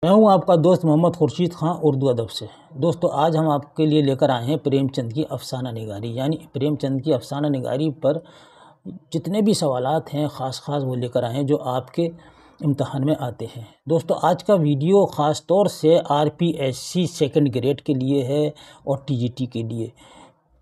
میں ہوں آپ کا دوست محمد خورشید خان اردو ادب سے۔ دوستو آج ہم آپ کے لیے لے کر آئے ہیں پریم چند کی افسانہ نگاری، یعنی پریم چند کی افسانہ نگاری پر جتنے بھی سوالات ہیں خاص وہ لے کر آئے ہیں جو آپ کے امتحان میں آتے ہیں۔ دوستو آج کا ویڈیو خاص طور سے RPSC سیکنڈ گریڈ کے لیے ہے اور TGT کے لیے۔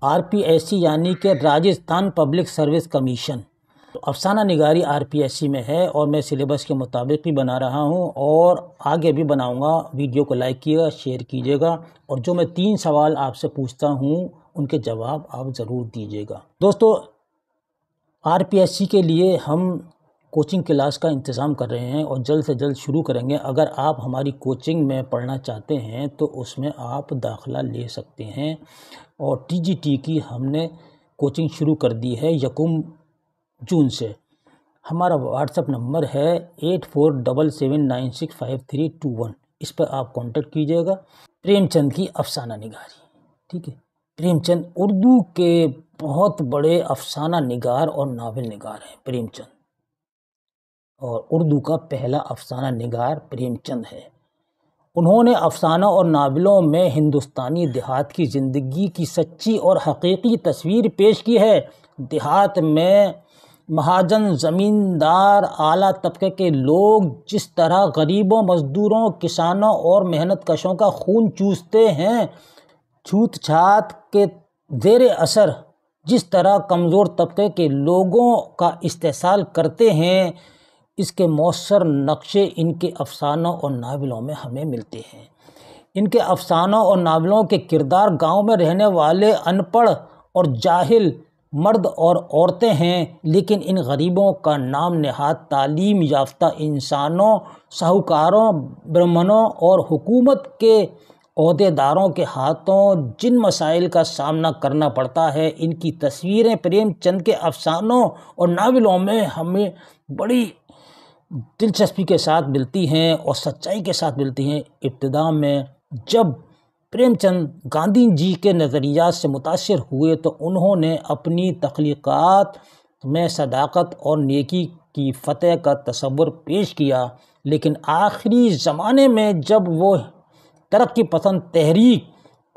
RPSC یعنی کہ راجستھان پبلک سروس کمیشن، تو افسانہ نگاری RPSC میں ہے اور میں سلیبس کے مطابق بھی بنا رہا ہوں اور آگے بھی بناؤں گا۔ ویڈیو کو لائک کیجیے گا، شیئر کیجیے گا، اور جو میں 3 سوال آپ سے پوچھتا ہوں ان کے جواب آپ ضرور دیجیے گا۔ دوستو RPSC کے لیے ہم کوچنگ کلاس کا انتظام کر رہے ہیں اور جلد سے جلد شروع کریں گے۔ اگر آپ ہماری کوچنگ میں پڑھنا چاہتے ہیں تو اس میں آپ داخلہ لے سکتے ہیں، اور TGT کی ہم نے کوچنگ شروع کر دی ہے 1 جون سے۔ ہمارا واٹس ایپ نمبر ہے 8477965321، اس پر آپ کانٹیکٹ کیجیے گا۔ پریم چند کی افسانہ نگاری، ٹھیک ہے۔ پریم چند اردو کے بہت بڑے افسانہ نگار اور ناول نگار ہیں پریم چند، اور اردو کا پہلا افسانہ نگار پریم چند ہے۔ انہوں نے افسانہ اور ناولوں میں ہندوستانی دیہات کی زندگی کی سچی اور حقیقی تصویر پیش کی ہے۔ دیہات میں مہاجن، زمیندار، اعلیٰ طبقے کے لوگ جس طرح غریبوں، مزدوروں، کسانوں اور محنت کشوں کا خون چوستے ہیں، چھوت چھات کے زیر اثر جس طرح کمزور طبقے کے لوگوں کا استحصال کرتے ہیں، اس کے مؤثر نقشے ان کے افسانوں اور ناولوں میں ہمیں ملتے ہیں۔ ان کے افسانوں اور ناولوں کے کردار گاؤں میں رہنے والے ان پڑھ اور جاہل مرد اور عورتیں ہیں، لیکن ان غریبوں کا نام نہاد تعلیم یافتہ انسانوں، ساہوکاروں، برہمنوں اور حکومت کے عہدیداروں کے ہاتھوں جن مسائل کا سامنا کرنا پڑتا ہے، ان کی تصویریں پریم چند کے افسانوں اور ناولوں میں ہمیں بڑی دلچسپی کے ساتھ ملتی ہیں اور سچائی کے ساتھ ملتی ہیں۔ ابتدا میں جب پریم چند گاندھی جی کے نظریات سے متاثر ہوئے تو انہوں نے اپنی تخلیقات میں صداقت اور نیکی کی فتح کا تصور پیش کیا، لیکن آخری زمانے میں جب وہ ترقی پسند تحریک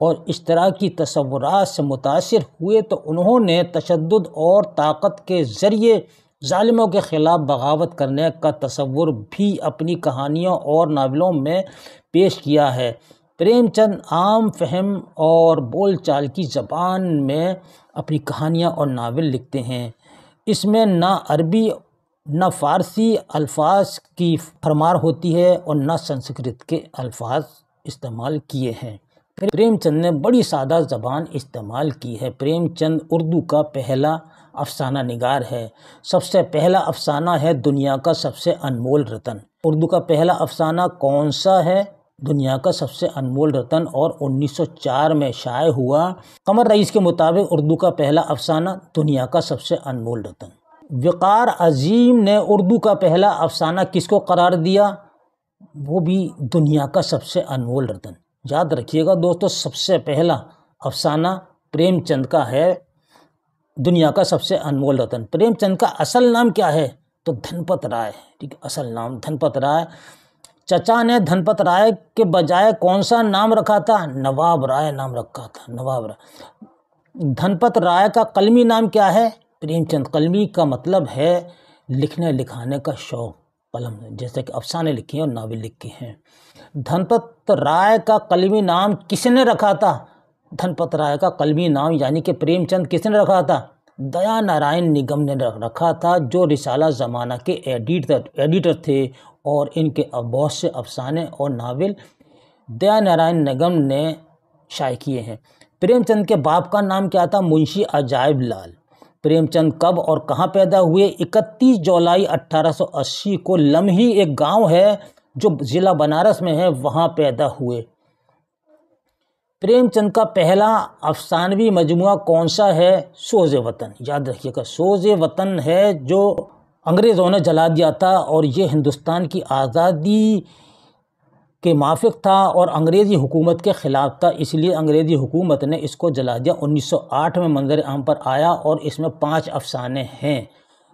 اور اشتراکی تصورات سے متاثر ہوئے تو انہوں نے تشدد اور طاقت کے ذریعے ظالموں کے خلاف بغاوت کرنے کا تصور بھی اپنی کہانیوں اور ناولوں میں پیش کیا ہے۔ پریم چند عام فہم اور بول چال کی زبان میں اپنی کہانیاں اور ناول لکھتے ہیں۔ اس میں نہ عربی نہ فارسی الفاظ کی بھرمار ہوتی ہے اور نہ سنسکرت کے الفاظ استعمال کیے ہیں۔ پریم چند نے بڑی سادہ زبان استعمال کی ہے۔ پریم چند اردو کا پہلا افسانہ نگار ہے۔ سب سے پہلا افسانہ ہے دنیا کا سب سے انمول رتن۔ اردو کا پہلا افسانہ کون سا ہے؟ دنیا کا سب سے انمول رتن، اور 1904 میں شائع ہوا۔ قمر رئیس کے مطابق اردو کا پہلا افسانہ دنیا کا سب سے انمول رتن۔ وقار عظیم نے اردو کا پہلا افسانہ کس کو قرار دیا؟ وہ بھی دنیا کا سب سے انمول رتن۔ یاد رکھیے گا دوستو، سب سے پہلا افسانہ پریم چند کا ہے دنیا کا سب سے انمول رتن۔ پریم چند کا اصل نام کیا ہے؟ تو دھنپت رائے، ٹھیک ہے، اصل نام دھنپت رائے۔ چچا نے دھنپت رائے کے بجائے کون سا نام رکھا تھا؟ نواب رائے نام رکھا تھا، نواب رائے۔ دھنپت رائے کا قلمی نام کیا ہے؟ پریم چند۔ قلمی کا مطلب ہے لکھنے لکھانے کا شوق، قلم، جیسے کہ افسانے لکھے ہیں اور ناول لکھے ہیں۔ دھنپت رائے کا قلمی نام کس نے رکھا تھا؟ دھنپت رائے کا قلمی نام یعنی کہ پریم چند کس نے رکھا تھا؟ دیا نارائن نگم نے رکھا تھا، جو رسالہ زمانہ کے ایڈیٹر تھے، اور ان کے بہت سے افسانے اور ناول دیا نارائن نگم نے شائع کیے ہیں۔ پریم چند کے باپ کا نام کیا تھا؟ منشی عجائب لال۔ پریم چند کب اور کہاں پیدا ہوئے؟ 31 جولائی 1880 کو لمحی ایک گاؤں ہے جو ضلع بنارس میں ہے، وہاں پیدا ہوئے۔ پریم چند کا پہلا افسانوی مجموعہ کون سا ہے؟ سوز وطن۔ یاد رکھیے گا، سوز وطن ہے جو انگریزوں نے جلا دیا تھا، اور یہ ہندوستان کی آزادی کے موافق تھا اور انگریزی حکومت کے خلاف تھا، اس لیے انگریزی حکومت نے اس کو جلا دیا۔ 1908 میں منظر عام پر آیا اور اس میں 5 افسانے ہیں۔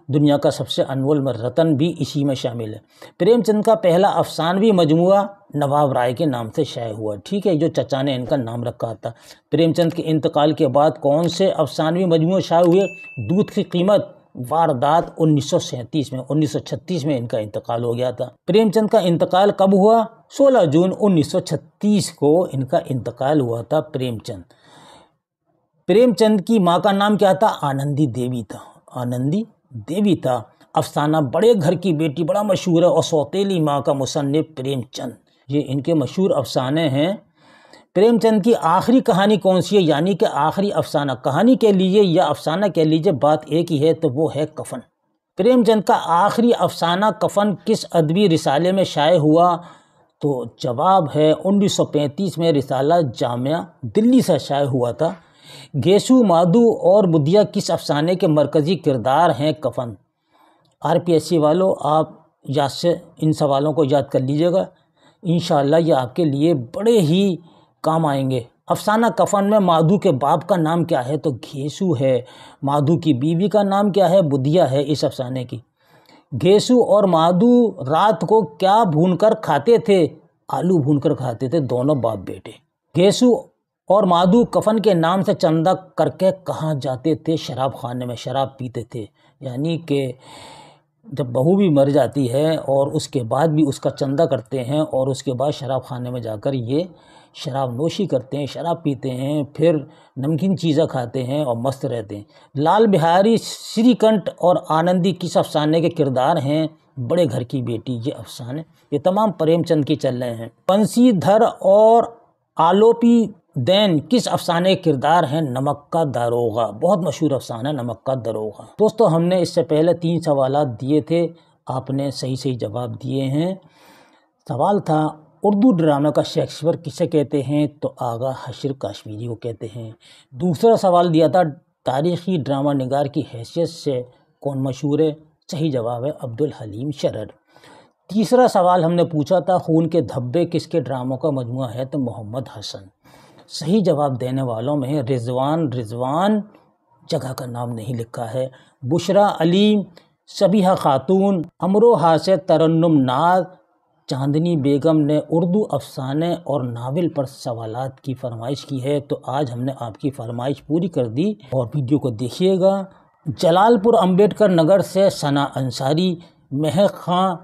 دنیا کا سب سے انمول رتن بھی اسی میں شامل ہے۔ پریم چند کا پہلا افسانوی مجموعہ نواب رائے کے نام سے شائع ہوا، ٹھیک ہے، جو چچا نے ان کا نام رکھا تھا۔ پریم چند کے انتقال کے بعد کون سے افسانوی مجموعے شائع ہوئے؟ دودھ کی قیمت، واردات 1937 میں، 1936 میں ان کا انتقال ہو گیا تھا۔ پریم چند کا انتقال کب ہوا؟ 16 جون 1936 کو ان کا انتقال ہوا تھا پریم چند۔ پریم چند کی ماں کا نام کیا تھا؟ آنندی دیوی تھا، آنندی دیوی تھا۔ افسانہ بڑے گھر کی بیٹی بڑا مشہور ہے اور سوتیلی ماں کا مصنف پریم چند، یہ ان کے مشہور افسانے ہیں۔ پریم چند کی آخری کہانی کون سی ہے؟ یعنی کہ آخری افسانہ، کہانی کہہ لیجیے یا افسانہ کہہ لیجیے، بات ایک ہی ہے، تو وہ ہے کفن۔ پریم چند کا آخری افسانہ کفن کس ادبی رسالے میں شائع ہوا؟ تو جواب ہے 1935 میں رسالہ جامعہ دلی سے شائع ہوا تھا۔ گھیسو، مادھو اور بدھیا کس افسانے کے مرکزی کردار ہیں؟ کفن۔ RPSC والوں، آپ یاد سے ان سوالوں کو یاد کر لیجیے گا، انشاءاللہ یہ آپ کے لیے بڑے ہی کام آئیں گے۔ افسانہ کفن میں مادھو کے باپ کا نام کیا ہے؟ تو گھیسو ہے۔ مادھو کی بیوی کا نام کیا ہے؟ بدھیا ہے اس افسانے کی۔ گھیسو اور مادھو رات کو کیا بھون کر کھاتے تھے؟ آلو بھون کر کھاتے تھے دونوں باپ بیٹے۔ گھیسو اور مادھو کفن کے نام سے چندہ کر کے کہاں جاتے تھے؟ شراب خانے میں شراب پیتے تھے، یعنی کہ جب بہو بھی مر جاتی ہے اور اس کے بعد بھی اس کا چندہ کرتے ہیں اور اس کے بعد شراب خانے میں جا کر یہ شراب نوشی کرتے ہیں، شراب پیتے ہیں، پھر نمکین چیزیں کھاتے ہیں اور مست رہتے ہیں۔ لال بہاری، سری کنٹھ اور آنندی کس افسانے کے کردار ہیں؟ بڑے گھر کی بیٹی، یہ افسانے یہ تمام پریم چند کی چل رہے ہیں۔ بنسی دھر اور آلوپی دین کس افسانے کے کردار ہیں؟ نمک کا داروغہ، بہت مشہور افسانہ ہے نمک کا داروغہ۔ دوستو ہم نے اس سے پہلے 3 سوالات دیے تھے، آپ نے صحیح جواب دیے ہیں۔ سوال تھا اردو ڈرامہ کا شیکسپیئر کسے کہتے ہیں؟ تو آغا حشر کاشمیری کو کہتے ہیں۔ دوسرا سوال دیا تھا تاریخی ڈرامہ نگار کی حیثیت سے کون مشہور ہے؟ صحیح جواب ہے عبدالحلیم شرر۔ تیسرا سوال ہم نے پوچھا تھا خون کے دھبے کس کے ڈراموں کا مجموعہ ہے؟ تو محمد حسن۔ صحیح جواب دینے والوں میں رضوان جگہ کا نام نہیں لکھا ہے، بشرا علیم، صبیحہ خاتون، امروہا سے ترنم ناز، چاندنی بیگم نے اردو افسانے اور ناول پر سوالات کی فرمائش کی ہے، تو آج ہم نے آپ کی فرمائش پوری کر دی اور ویڈیو کو دیکھیے گا۔ جلال پور امبیڈکر نگر سے ثنا انصاری، مہک خان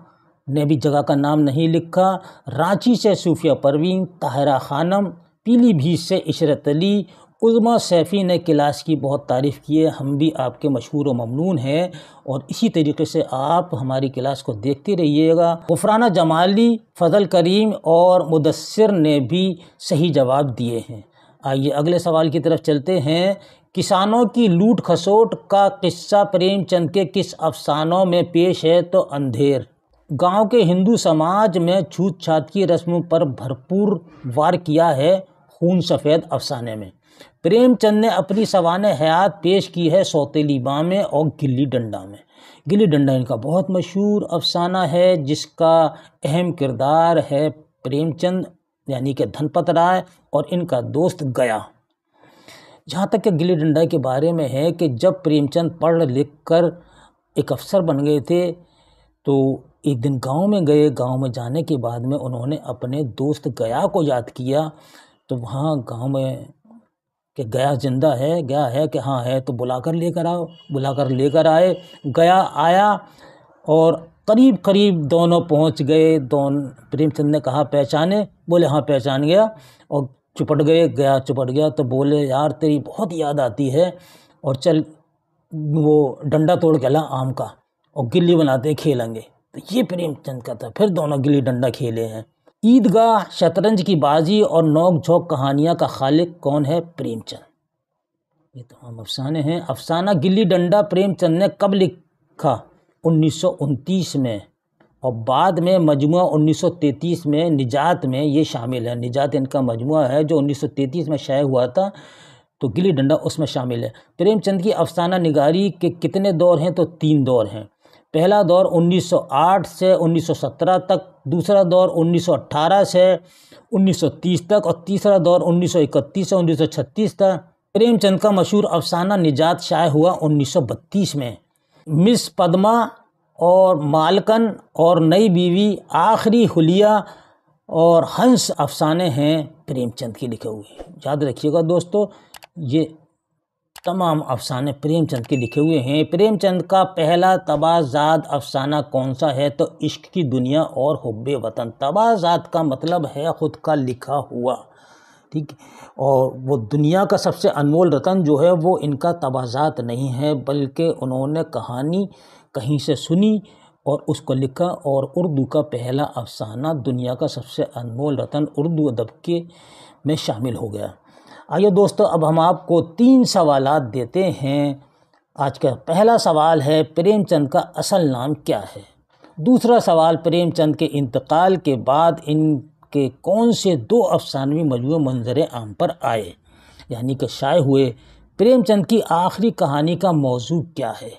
نے بھی جگہ کا نام نہیں لکھا، رانچی سے صوفیہ پروین، طاہرہ خانم، پیلی بھیت سے عشرت علی، عظمیٰ سیفی نے کلاس کی بہت تعریف کی ہے، ہم بھی آپ کے مشہور و ممنون ہیں اور اسی طریقے سے آپ ہماری کلاس کو دیکھتے رہیے گا۔ غفرانہ جمالی، فضل کریم اور مدثر نے بھی صحیح جواب دیے ہیں۔ آئیے اگلے سوال کی طرف چلتے ہیں۔ کسانوں کی لوٹ کھسوٹ کا قصہ پریم چند کے کس افسانوں میں پیش ہے؟ تو اندھیر۔ گاؤں کے ہندو سماج میں چھوت چھات کی رسموں پر بھرپور وار کیا ہے خون سفید افسانے میں۔ پریم چند نے اپنی سوانح حیات پیش کی ہے سوتیلی ماں میں اور گلی ڈنڈا میں۔ گلی ڈنڈا ان کا بہت مشہور افسانہ ہے جس کا اہم کردار ہے پریم چند یعنی کہ دھنپت رائے اور ان کا دوست گیا۔ جہاں تک کہ گلی ڈنڈا کے بارے میں ہے کہ جب پریم چند پڑھ لکھ کر ایک افسر بن گئے تھے تو ایک دن گاؤں میں گئے، گاؤں میں جانے کے بعد میں انہوں نے اپنے دوست گیا کو یاد کیا، تو وہاں گاؤں میں کہ گیا زندہ ہے، گیا ہے کہ ہاں ہے، تو بلا کر لے کر آئے۔ گیا آیا اور قریب دونوں پہنچ گئے، پریم چند نے کہا پہچانے؟ بولے ہاں پہچان گیا، اور چپٹ گئے، گیا چپٹ گیا، تو بولے یار تیری بہت یاد آتی ہے اور چل وہ ڈنڈا توڑ کے لا آم کا اور گلی بناتے ہیں کھیلیں گے۔ تو یہ پریم چند کا تھا، پھر دونوں گلی ڈنڈا کھیلے ہیں۔ عیدگاہ، شطرنج کی بازی اور نوک جھوک کہانیاں کا خالق کون ہے؟ پریم چند۔ یہ تمام افسانے ہیں۔ افسانہ گلی ڈنڈا پریم چند نے کب لکھا؟ 1929 میں، اور بعد میں مجموعہ 1933 میں نجات میں یہ شامل ہے۔ نجات ان کا مجموعہ ہے جو 1933 میں شائع ہوا تھا، تو گلی ڈنڈا اس میں شامل ہے۔ پریم چند کی افسانہ نگاری کے کتنے دور ہیں؟ تو 3 دور ہیں۔ پہلا دور 1908 سے 1917 تک، دوسرا دور 1918 سے 1930 تک اور تیسرا دور 1931 سے 1936 تک۔ پریم چند کا مشہور افسانہ نجات شائع ہوا 1932 میں۔ مس پدما اور مالکن اور نئی بیوی، آخری حلیہ اور ہنس افسانے ہیں پریم چند کے لکھے ہوئے۔ یاد رکھیے گا دوستو، یہ تمام افسانے پریم چند کے لکھے ہوئے ہیں۔ پریم چند کا پہلا تبازات افسانہ کون سا ہے؟ تو عشق کی دنیا اور حب وطن۔ تبازات کا مطلب ہے خود کا لکھا ہوا، ٹھیک ہے، اور وہ دنیا کا سب سے انمول رتن جو ہے وہ ان کا تبازات نہیں ہے، بلکہ انہوں نے کہانی کہیں سے سنی اور اس کو لکھا، اور اردو کا پہلا افسانہ دنیا کا سب سے انمول رتن اردو ادب کے میں شامل ہو گیا۔ آئیے دوستو، اب ہم آپ کو 3 سوالات دیتے ہیں۔ آج کا پہلا سوال ہے پریم چند کا اصل نام کیا ہے؟ دوسرا سوال، پریم چند کے انتقال کے بعد ان کے کون سے 2 افسانوی مجموعے منظر عام پر آئے یعنی کہ شائع ہوئے؟ پریم چند کی آخری کہانی کا موضوع کیا ہے؟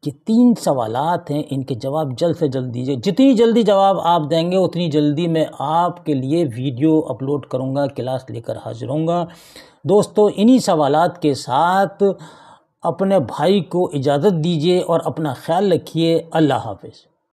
یہ 3 سوالات ہیں، ان کے جواب جلد سے جلد دیجیے۔ جتنی جلدی جواب آپ دیں گے اتنی جلدی میں آپ کے لیے ویڈیو اپلوڈ کروں گا، کلاس لے کر حاضر ہوں گا۔ دوستو، انہی سوالات کے ساتھ اپنے بھائی کو اجازت دیجیے اور اپنا خیال رکھیے۔ اللہ حافظ۔